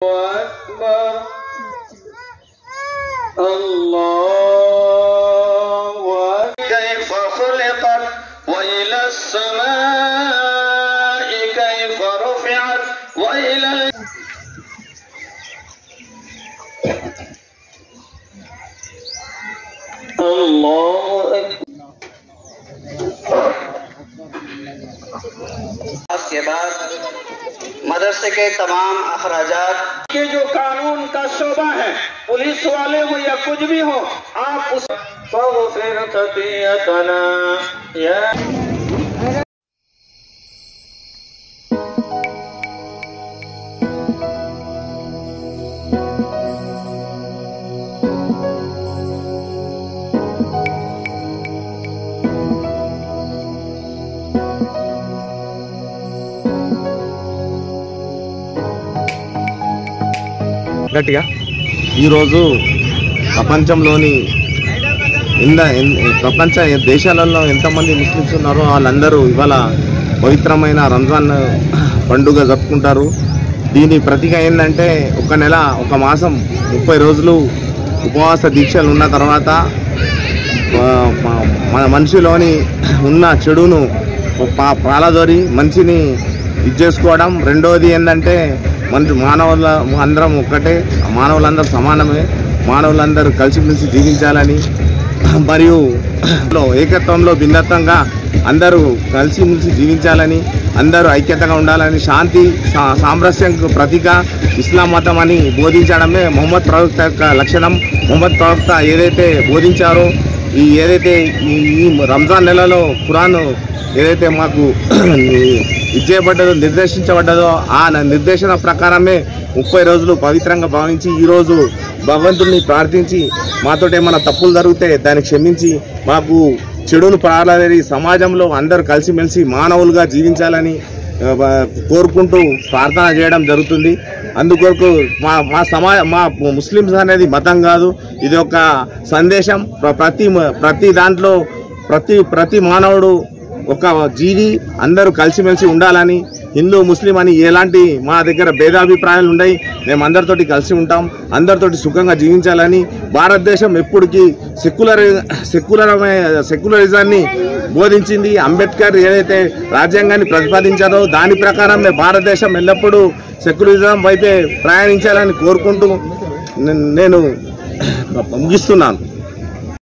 أكبر الله كيف خلقت وإلى السماء كيف رفعت وإلى الله के बाद मदरसे के तमाम अखराजात के जो कानून का शोबा है, पुलिस वाले हो या कुछ भी हो, आप उस फ़ग़फ़िर ख़तीअतना या గట్టిగా ఈరోజు ప్రపంచంలోని ప్రపంచ దేశాలలో ఎంతమంది ముస్లిమ్స్ ఉన్నారో వాళ్ళందరూ ఇవాళ పవిత్రమైన రంజాన్ పండుగ జరుపుకుంటారు. దీని ప్రతీక ఏంటంటే ఒక నెల ఒక మాసం 30 రోజులు ఉపవాస దీక్షలు ఉన్న తర్వాత మన మనిషిలోని ఉన్న చెడును పాలదోరి మంచిని ఇచ్చేసుకోవడం. రెండవది ఏంటంటే మానవుల అందరం ఒక్కటే, మానవులందరూ సమానమే, మానవులందరూ కలిసిమెలిసి జీవించాలని మరియు ఏకత్వంలో భిన్నత్వంగా అందరూ కలిసిమెలిసి జీవించాలని, అందరూ ఐక్యతగా ఉండాలని, శాంతి సామరస్యంకు ప్రతీక ఇస్లాం మతం అని బోధించడమే మొహమ్మద్ ప్రవక్త యొక్క లక్షణం. మొహమ్మద్ ప్రవక్త ఏదైతే బోధించారో ఏదైతే ఈ రంజాన్ నెలలో ఖురాన్ ఏదైతే మాకు ఇచ్చేయబడ్డదో నిర్దేశించబడ్డదో ఆ నిర్దేశన ప్రకారమే 30 రోజులు పవిత్రంగా భావించి ఈరోజు భగవంతుడిని ప్రార్థించి మాతోటి ఏమైనా తప్పులు జరిగితే దాన్ని క్షమించి మాకు చెడును పారలేని సమాజంలో అందరూ కలిసిమెలిసి మానవులుగా జీవించాలని కోరుకుంటూ ప్రార్థన చేయడం జరుగుతుంది. అందుకొరకు మా ముస్లిమ్స్ అనేది మతం కాదు, ఇది ఒక సందేశం. ప్రతి దాంట్లో ప్రతి మానవుడు ఒక జీవి, అందరూ కలిసిమెలిసి ఉండాలని, హిందూ ముస్లిం అని ఎలాంటి మా దగ్గర భేదాభిప్రాయాలు ఉన్నాయి, మేము అందరితోటి కలిసి ఉంటాం, అందరితోటి సుఖంగా జీవించాలని. భారతదేశం ఎప్పటికీ సెక్యులరిజాన్ని బోధించింది. అంబేద్కర్ ఏదైతే రాజ్యాంగాన్ని ప్రతిపాదించారో దాని ప్రకారం భారతదేశం ఎల్లప్పుడూ సెక్యులరిజం వైపే ప్రయాణించాలని కోరుకుంటూ నేను ముగిస్తున్నాను.